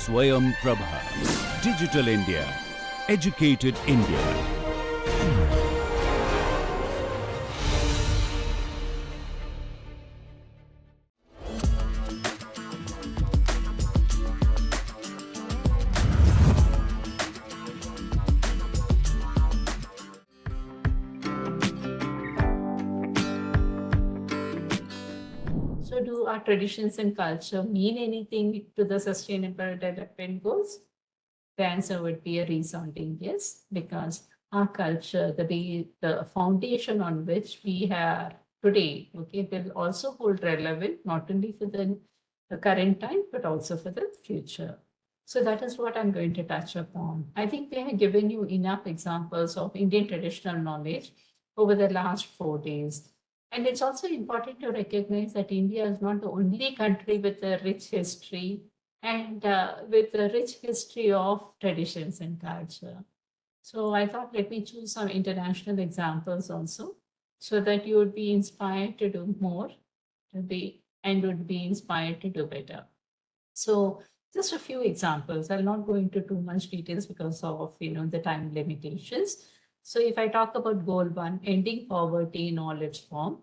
Swayam Prabha. Digital India. Educated India. So do our traditions and culture mean anything to the sustainable development goals? The answer would be a resounding yes, because our culture, the foundation on which we are today, okay, will also hold relevant not only for the current time, but also for the future. So that is what I'm going to touch upon. I think we have given you enough examples of Indian traditional knowledge over the last 4 days. And it's also important to recognize that India is not the only country with a rich history and with a rich history of traditions and culture. So I thought, let me choose some international examples also, so that you would be inspired to do more and would be inspired to do better. So just a few examples. I'll not go into too much details because of the time limitations. So if I talk about goal 1, ending poverty in all its form,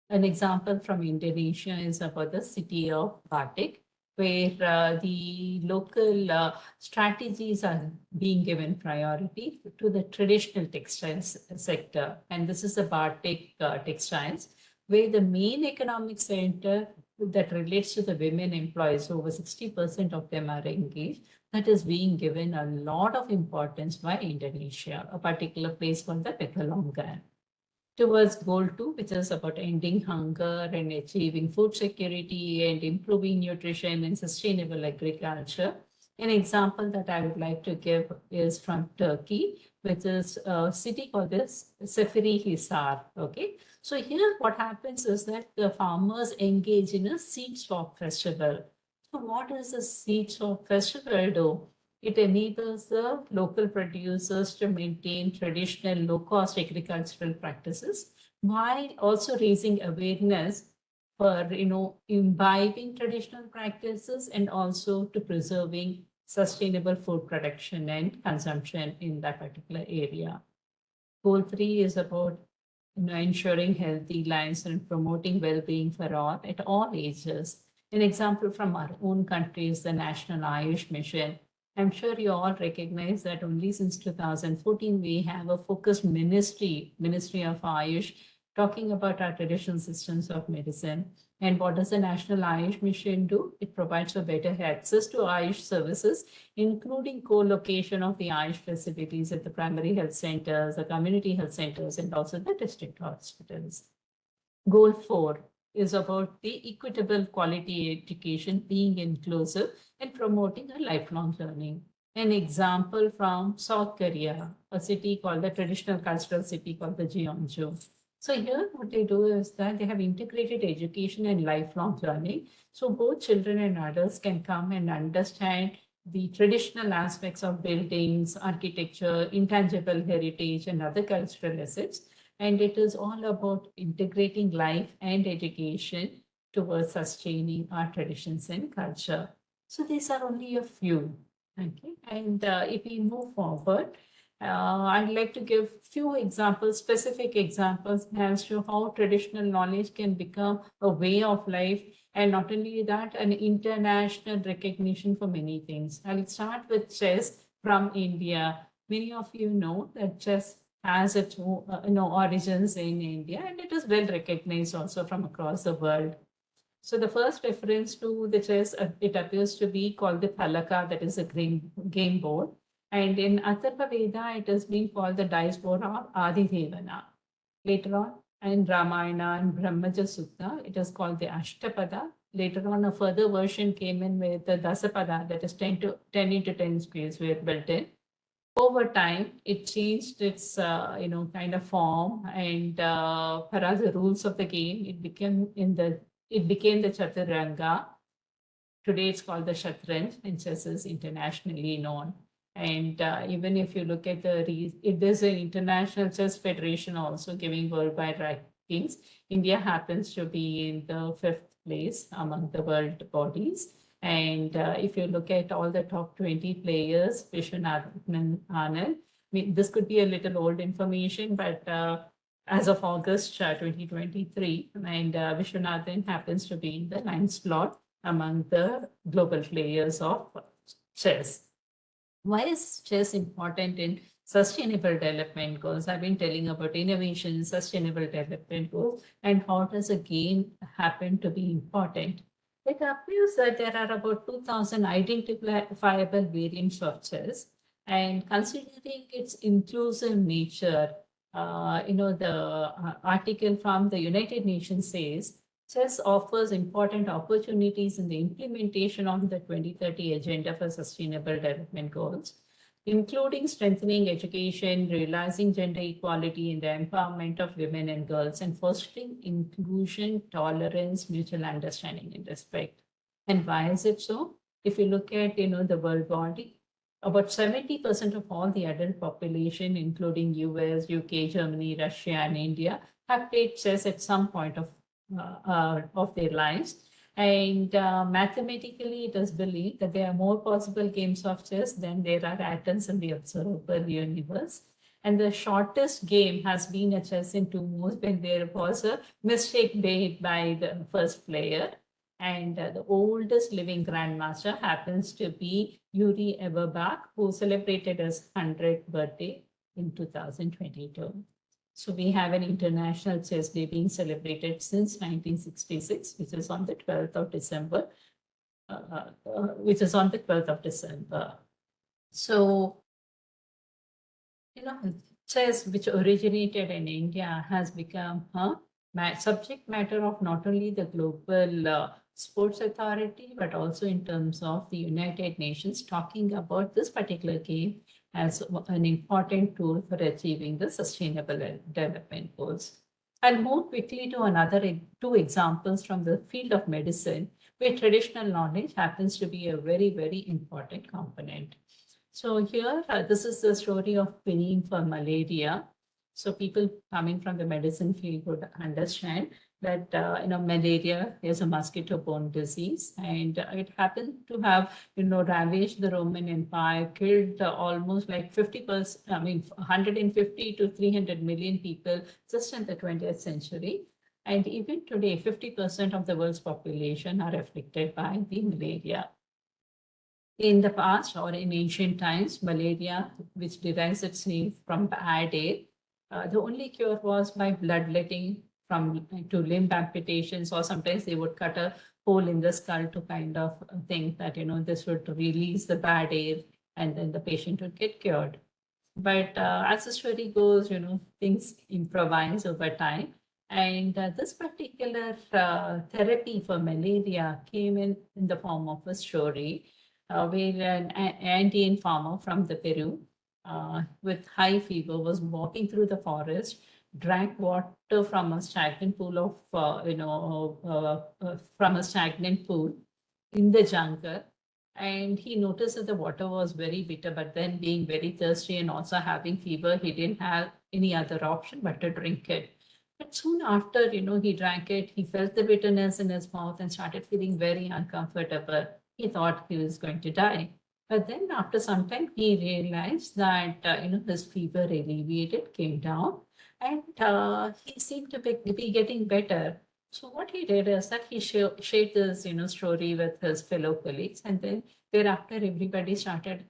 an example from Indonesia is about the city of Batik, where the local strategies are being given priority to the traditional textiles sector. And this is the Batik textiles, where the main economic center that relates to the women employees, over 60% of them are engaged, that is being given a lot of importance by Indonesia, a particular place called the Pekalongan. Towards goal 2, which is about ending hunger and achieving food security and improving nutrition and sustainable agriculture. An example that I would like to give is from Turkey, which is a city called this Seferihisar. Okay, so here what happens is that the farmers engage in a seed swap festival. So what does a seed swap festival do? It enables the local producers to maintain traditional low-cost agricultural practices while also raising awareness for imbibing traditional practices and also to preserving sustainable food production and consumption in that particular area. Goal 3 is about ensuring healthy lives and promoting well-being for all at all ages. An example from our own country is the National Ayush Mission. I'm sure you all recognize that only since 2014 we have a focused Ministry of Ayush, talking about our traditional systems of medicine. And what does the National Ayush Mission do? It provides for better access to Ayush services, including co-location of the Ayush facilities at the primary health centers, the community health centers, and also the district hospitals. Goal 4 is about the equitable quality education being inclusive and promoting a lifelong learning. An example from South Korea, a city called the traditional cultural city called the Jeonju. So here what they do is that they have integrated education and lifelong learning. So both children and adults can come and understand the traditional aspects of buildings, architecture, intangible heritage, and other cultural assets. And it is all about integrating life and education towards sustaining our traditions and culture. So these are only a few. Okay. And if we move forward, I'd like to give few examples, specific examples as to how traditional knowledge can become a way of life. And not only that, an international recognition for many things. I'll start with chess from India. Many of you know that chess has its origins in India, and it is well recognized also from across the world. So the first reference to the chess, it appears to be called the Thalaka, that is a game board. And in Atharva Veda, it has been called the dice board or Adidevana. Later on, in Ramayana and Brahmaja Sutta, it is called the Ashtapada. Later on, a further version came in with the Dasapada, that is 10 into 10 squares were built in. Over time, it changed its kind of form, and per the rules of the game, it became the Chaturanga. Today it's called the Shatranj, and chess is internationally known. And even if you look at there's an international chess federation also giving worldwide rankings. India happens to be in the 5th place among the world bodies. And if you look at all the top 20 players, Vishwanathan Anand, this could be a little old information, but as of August 2023, and Vishwanathan happens to be in the ninth slot among the global players of chess. Why is chess important in sustainable development goals? I've been telling about innovation, sustainable development goals, and how does a game happen to be important? It appears that there are about 2,000 identifiable variants of chess, and considering its inclusive nature, the article from the United Nations says chess offers important opportunities in the implementation of the 2030 Agenda for Sustainable Development Goals, including strengthening education, realizing gender equality in the empowerment of women and girls, and fostering inclusion, tolerance, mutual understanding, and respect. And why is it so? If you look at the world body, about 70% of all the adult population, including US, UK, Germany, Russia, and India, have played chess at some point of their lives. And mathematically, it is believed that there are more possible games of chess than there are atoms in the observable universe. And the shortest game has been a chess in 2 moves when there was a mistake made by the first player. And the oldest living grandmaster happens to be Yuri Eberbach, who celebrated his 100th birthday in 2022. So we have an International Chess Day being celebrated since 1966, which is on the 12th of December. So, chess, which originated in India, has become a subject matter of not only the global sports authority, but also in terms of the United Nations talking about this particular game as an important tool for achieving the sustainable development goals. I'll move quickly to another 2 examples from the field of medicine, where traditional knowledge happens to be a very, very important component. So here, this is the story of quinine for malaria. So people coming from the medicine field would understand that malaria is a mosquito-borne disease, and it happened to have ravaged the Roman Empire, killed almost like 50%, 150 to 300 million people just in the 20th century. And even today, 50% of the world's population are afflicted by the malaria. In the past or in ancient times, malaria, which derives its name from bad air, the only cure was by bloodletting to limb amputations, or sometimes they would cut a hole in the skull to kind of think that this would release the bad air, and then the patient would get cured. But as the story goes, things improvise over time. And this particular therapy for malaria came in the form of a story where an Andean farmer from the Peru with high fever was walking through the forest, drank water from a stagnant pool from a stagnant pool in the jungle. And he noticed that the water was very bitter, but then being very thirsty and also having fever, he didn't have any other option but to drink it. But soon after, he drank it, he felt the bitterness in his mouth and started feeling very uncomfortable. He thought he was going to die. But then after some time, he realized that, his fever alleviated, came down, and he seemed to be getting better. So what he did is that he shared this, story with his fellow colleagues, and then thereafter everybody started,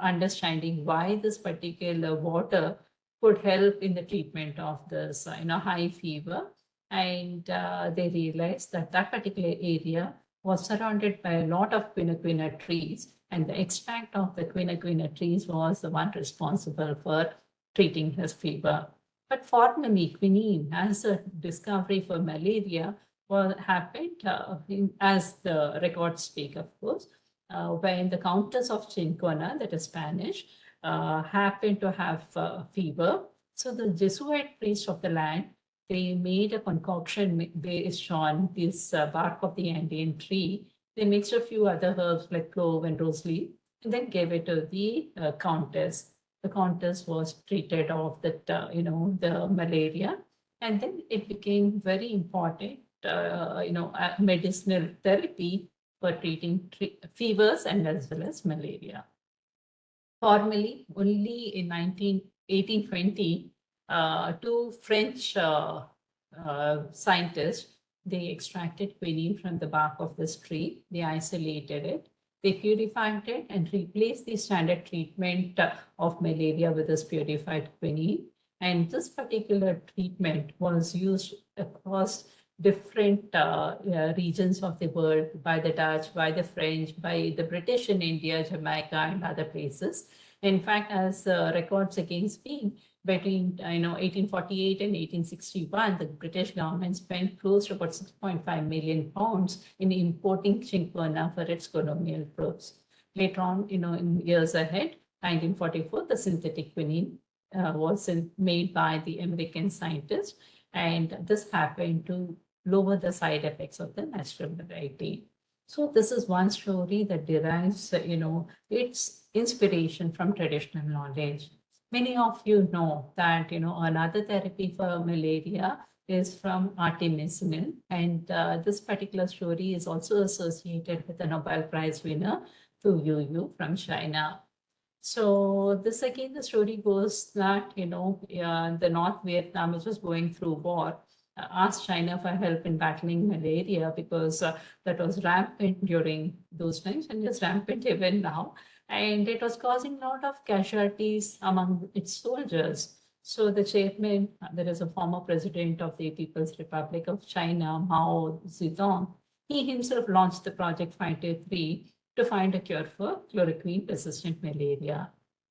understanding why this particular water could help in the treatment of this, high fever. And they realized that that particular area was surrounded by a lot of quinquina trees, and the extract of the quinquina trees was the one responsible for treating his fever. But formerly, quinine, as a discovery for malaria, happened, as the records speak, of course, when the Countess of Chincona, that is Spanish, happened to have fever. So the Jesuit priest of the land, they made a concoction based on this bark of the Andean tree. They mixed a few other herbs like clove and rose leaf, and then gave it to the countess. The countess was treated of the malaria, and then it became very important, medicinal therapy for treating fevers and as well as malaria. Formally, only in 1820, two French scientists, they extracted quinine from the bark of this tree. They isolated it, they purified it and replaced the standard treatment of malaria with this purified quinine. And this particular treatment was used across different regions of the world by the Dutch, by the French, by the British in India, Jamaica, and other places. In fact, as records again speak, between 1848 and 1861, the British government spent close to about 6.5 million pounds in importing chinquina for its colonial troops. Later on, in years ahead, 1944, the synthetic quinine was made by the American scientists, and this happened to lower the side effects of the natural variety. So this is one story that derives, its inspiration from traditional knowledge. Many of you know that, another therapy for malaria is from artemisinin, and this particular story is also associated with the Nobel Prize winner, Tu Youyou from China. So this again, the story goes that, the North Vietnam, which was going through war, asked China for help in battling malaria because that was rampant during those times and is rampant even now. And it was causing a lot of casualties among its soldiers. So the chairman, there is a former president of the People's Republic of China, Mao Zedong, he himself launched the Project 523 to find a cure for chloroquine-resistant malaria.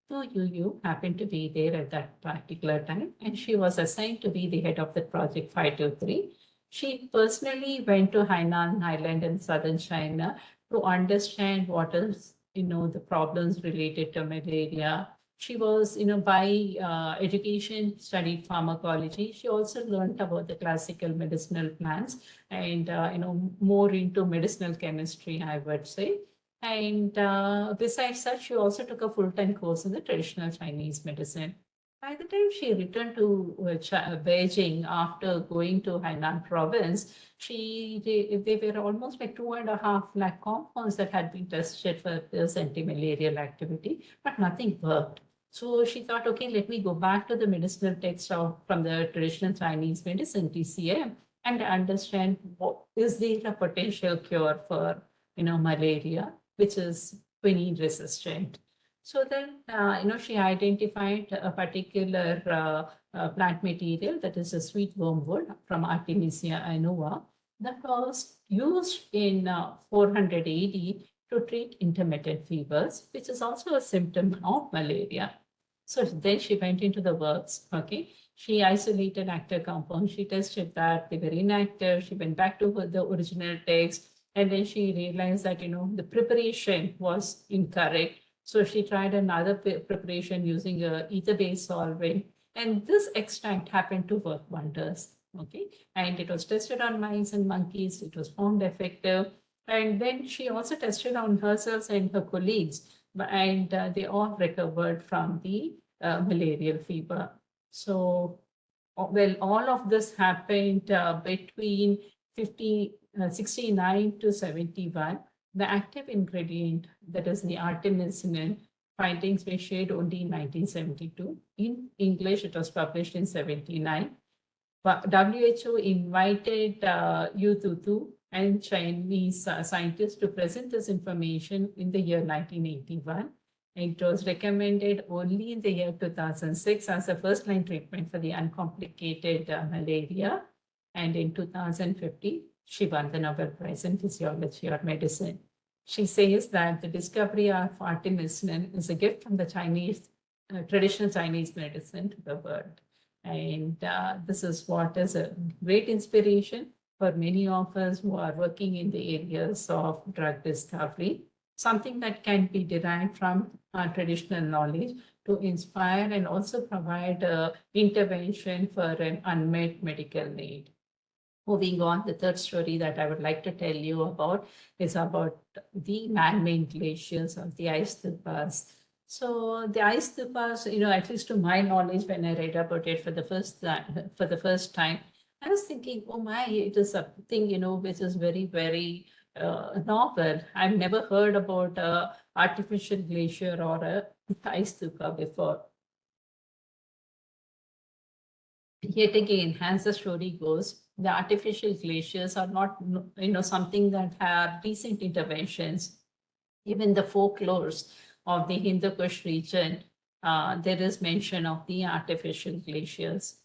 Tu Youyou happened to be there at that particular time, and she was assigned to be the head of the Project 523. She personally went to Hainan Island in southern China to understand what is, the problems related to malaria. She was, by education, studied pharmacology. She also learned about the classical medicinal plants and, more into medicinal chemistry, I would say. And besides that, she also took a full-time course in the traditional Chinese medicine. By the time she returned to Beijing after going to Hainan province, they were almost like 2.5 lakh compounds that had been tested for this anti-malarial activity, but nothing worked. So she thought, okay, let me go back to the medicinal text from the traditional Chinese medicine, TCM, and understand what is there a potential cure for malaria, which is quinine resistant. So then, she identified a particular plant material, that is a sweet wormwood from Artemisia annua, that was used in 400 AD to treat intermittent fevers, which is also a symptom of malaria. So then she went into the works, okay? She isolated active compounds. She tested that they were inactive. She went back to the original text. And then she realized that, the preparation was incorrect. So she tried another preparation using a ether-based solvent. And this extract happened to work wonders. Okay. And it was tested on mice and monkeys. It was found effective. And then she also tested on herself and her colleagues. And they all recovered from the malarial fever. So, well, all of this happened between 69 to 71. The active ingredient, that is the artemisinin, findings were shared only in 1972. In English, it was published in 79. But WHO invited Yu Tutu and Chinese scientists to present this information in the year 1981. It was recommended only in the year 2006 as a first-line treatment for the uncomplicated malaria. And in 2050, she won the Nobel Prize in Physiology or Medicine. She says that the discovery of artemisinin is a gift from the traditional Chinese medicine to the world. And this is what is a great inspiration for many of us who are working in the areas of drug discovery, something that can be derived from our traditional knowledge to inspire and also provide intervention for an unmet medical need. Moving on, the third story that I would like to tell you about is about the man-made glaciers of the ice stupas. So the ice stupas, at least to my knowledge, when I read about it for the first time, I was thinking, oh my, it is something, which is very, very novel. I've never heard about a artificial glacier or a ice stupa before. Yet again, as the story goes, the artificial glaciers are not, something that have recent interventions. Even the folklores of the Hindu Kush region, there is mention of the artificial glaciers.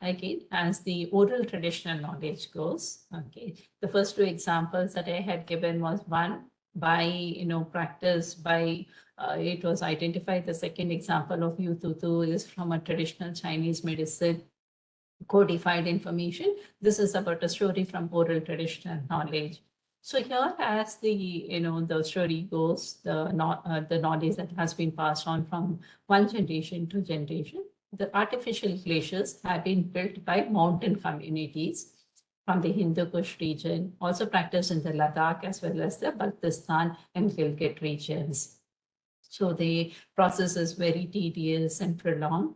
Again, as the oral traditional knowledge goes, okay, the first two examples that I had given was one by, practice by, it was identified. The second example of Yututu is from a traditional Chinese medicine codified information. This is about a story from oral traditional knowledge. So here, as the story goes, the knowledge that has been passed on from one generation to generation, the artificial glaciers have been built by mountain communities from the Hindu Kush region, also practiced in the Ladakh as well as the Baltistan and Gilgit regions. So the process is very tedious and prolonged.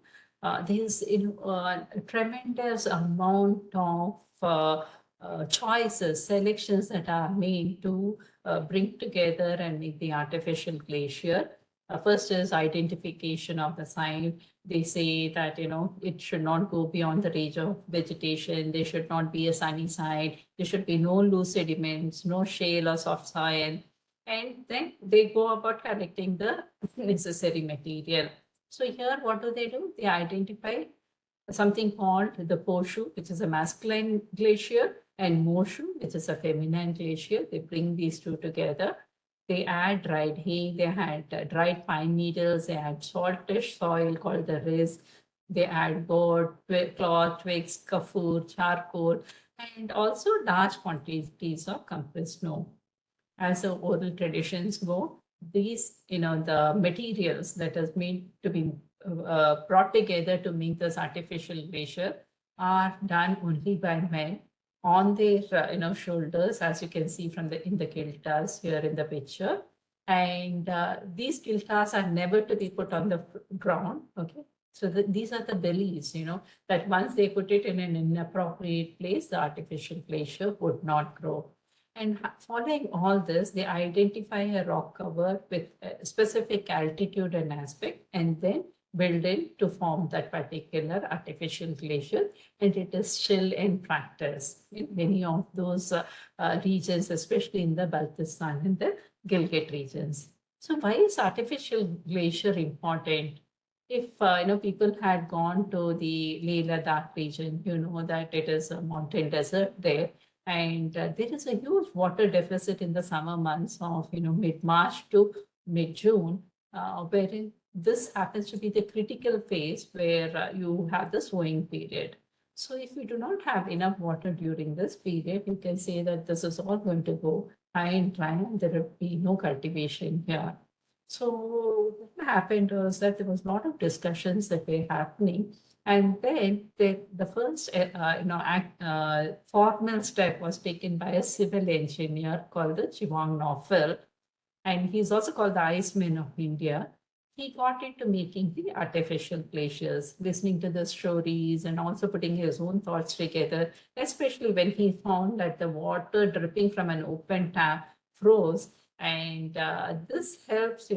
There's a tremendous amount of choices, selections that are made to bring together and make the artificial glacier. First is identification of the site. They say that, it should not go beyond the range of vegetation. There should not be a sunny side. There should be no loose sediments, no shale or soft soil. And then they go about collecting the necessary material. So here, what do? They identify something called the Poshu, which is a masculine glacier, and Moshu, which is a feminine glacier. They bring these two together. They add dried hay, they had dried pine needles, they add saltish soil called the riz, they add board, cloth, twigs, kafoor, charcoal, and also large quantities of compressed snow. As the oral traditions go, these, the materials that is made to be brought together to make this artificial glacier are done only by men on their, shoulders, as you can see from in the kiltas here in the picture. And these kiltas are never to be put on the ground. Okay. So these are the beliefs, that once they put it in an inappropriate place, the artificial glacier would not grow. And following all this, they identify a rock cover with a specific altitude and aspect, and then build in to form that particular artificial glacier. And it is still in practice in many of those regions, especially in the Baltistan and the Gilgit regions. So why is artificial glacier important? If people had gone to the Leh Ladakh region, you know that it is a mountain desert there, and there is a huge water deficit in the summer months of mid-March to mid-June, wherein this happens to be the critical phase where you have the sowing period. So if you do not have enough water during this period, you can say that this is all going to go high and dry, and there will be no cultivation here. So what happened was that there was a lot of discussions that were happening, and then the first formal step was taken by a civil engineer called the Chivang Naufel, and he's also called the Iceman of India. He got into making the artificial glaciers, listening to the stories and also putting his own thoughts together, especially when he found that the water dripping from an open tap froze. And this helps,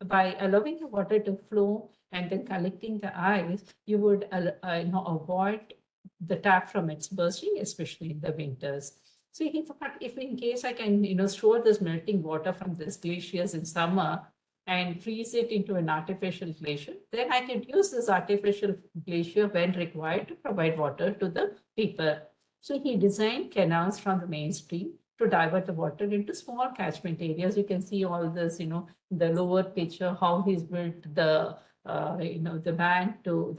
by allowing the water to flow and then collecting the ice, you would avoid the tap from its bursting, especially in the winters. So he thought, if in case I can, store this melting water from these glaciers in summer and freeze it into an artificial glacier, then I could use this artificial glacier when required to provide water to the people. So he designed canals from the mainstream to divert the water into small catchment areas. You can see all this, the lower picture, how he's built the band to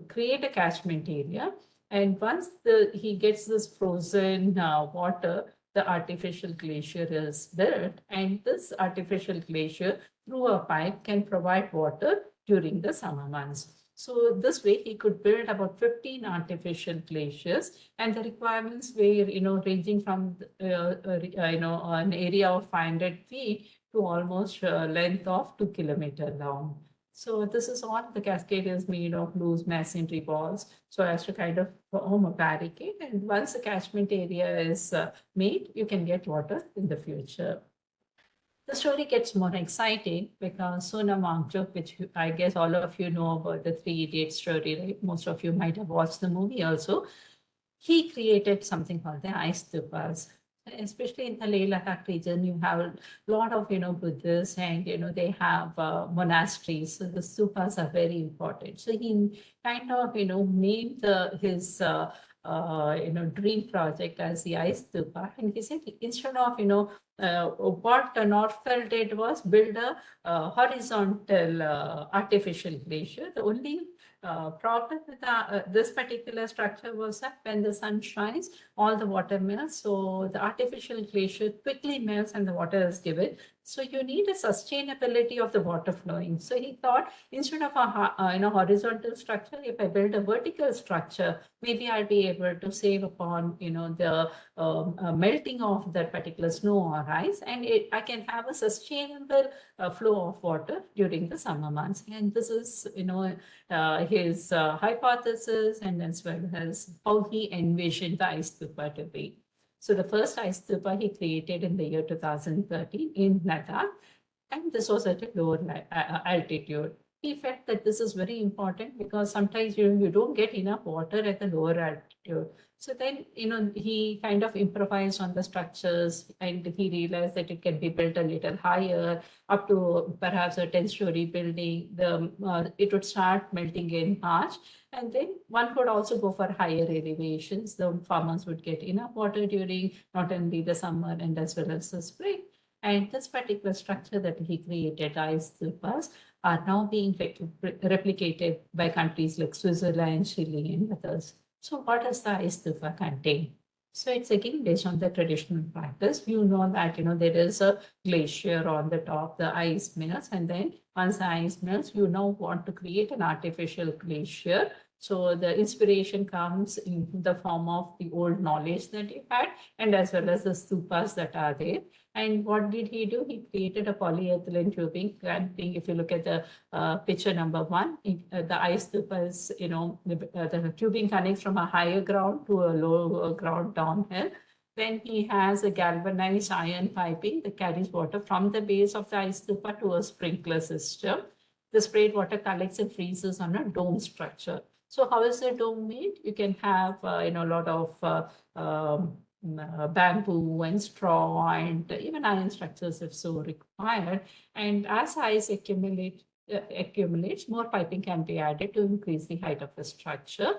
create a catchment area. And once he gets this frozen water, the artificial glacier is built, and this artificial glacier through a pipe can provide water during the summer months. So this way he could build about 15 artificial glaciers, and the requirements were, ranging from, an area of 500 feet to almost length of 2 kilometers long. So this is all, the cascade is made of loose masonry balls so as to kind of form a barricade. And once the catchment area is made, you can get water in the future. The story gets more exciting because Sonam Wangchuk, which I guess all of you know about the Three Idiots story, right? Most of you might have watched the movie also. He created something called the ice stupas. Especially in the Leh Ladakh region, you have a lot of, Buddhists, and, they have monasteries. So the stupas are very important. So he kind of, named his, dream project as the ice stupa. And he said, instead of, what Northfell did was build a horizontal artificial glacier. The only problem with this particular structure was that when the sun shines, all the water melts. So the artificial glacier quickly melts and the water is given. So you need a sustainability of the water flowing. So he thought, instead of a horizontal structure, if I build a vertical structure, maybe I'll be able to save upon the melting of that particular snow or ice, and I can have a sustainable flow of water during the summer months. And this is his hypothesis, and as well as how he envisioned the ice stupa to be. So the first ice stupa he created in the year 2013 in Ladakh, and this was at a lower altitude. He felt that this is very important because sometimes you don't get enough water at the lower altitude. So then, he kind of improvised on the structures, and he realized that it can be built a little higher, up to perhaps a 10-story building. It would start melting in March. And then one could also go for higher elevations. The farmers would get enough water during not only the summer and as well as the spring. And this particular structure that he created, ice stupas, are now being replicated by countries like Switzerland, Chile, and others. So what does the ice stupa contain? So it's again based on the traditional practice. You know that there is a glacier on the top, the ice melts, and then once the ice melts, you now want to create an artificial glacier. So the inspiration comes in the form of the old knowledge that you had, and as well as the stupas that are there. And what did he do? He created a polyethylene tubing. And if you look at the picture number 1, the ice stupa is, the tubing connects from a higher ground to a lower ground downhill. Then he has a galvanized iron piping that carries water from the base of the ice stupa to a sprinkler system. The sprayed water collects and freezes on a dome structure. So how is the dome made? You can have, a lot of bamboo and straw and even iron structures if so required. And as ice accumulates, more piping can be added to increase the height of the structure.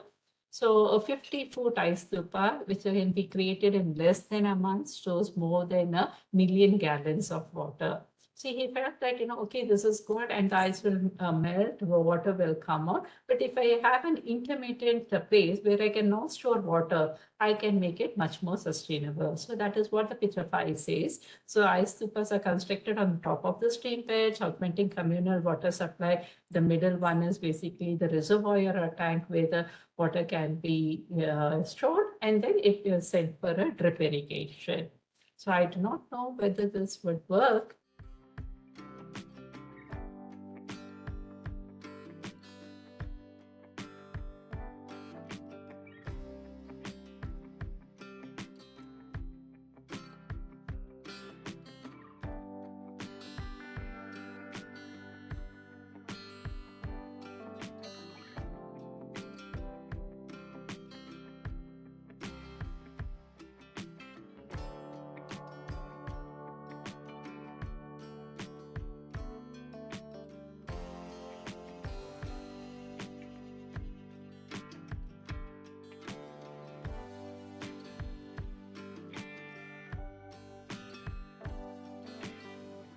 So a 50-foot ice stupa, which can be created in less than a month, stores more than 1 million gallons of water. See, he felt that, okay, this is good and the ice will melt, the water will come out. But if I have an intermittent place where I can now store water, I can make it much more sustainable. So that is what the picture 5 says. So ice stupas are constructed on top of the stream beds, augmenting communal water supply. The middle one is basically the reservoir or a tank where the water can be stored, and then it is sent for a drip irrigation. So I do not know whether this would work.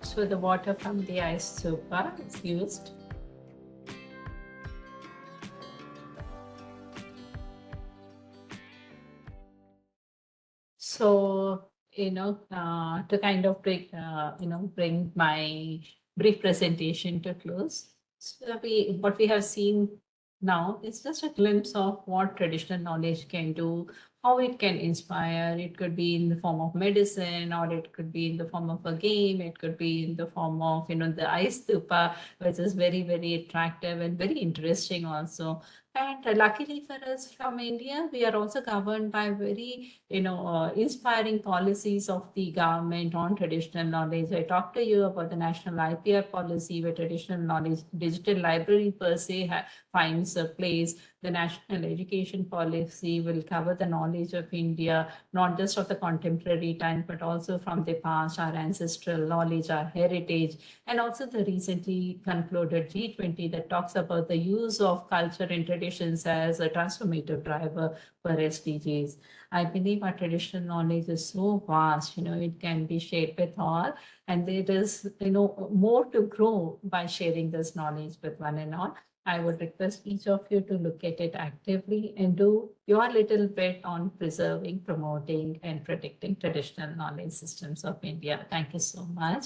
So the water from the ice stupa is used. So, to kind of bring my brief presentation to close. So what we have seen now is just a glimpse of what traditional knowledge can do how it can inspire. It could be in the form of medicine, or it could be in the form of a game. It could be in the form of, the ice stupa, which is very, very attractive and very interesting also. And luckily for us from India, we are also governed by very, inspiring policies of the government on traditional knowledge. I talked to you about the national IPR policy, where traditional knowledge digital library per se finds a place. The national education policy will cover the knowledge of India, not just of the contemporary time, but also from the past, our ancestral knowledge, our heritage, and also the recently concluded G20 that talks about the use of culture and traditions as a transformative driver for SDGs. I believe our traditional knowledge is so vast, it can be shared with all, and there is, more to grow by sharing this knowledge with one and all. I would request each of you to look at it actively and do your little bit on preserving, promoting, and protecting traditional knowledge systems of India. Thank you so much.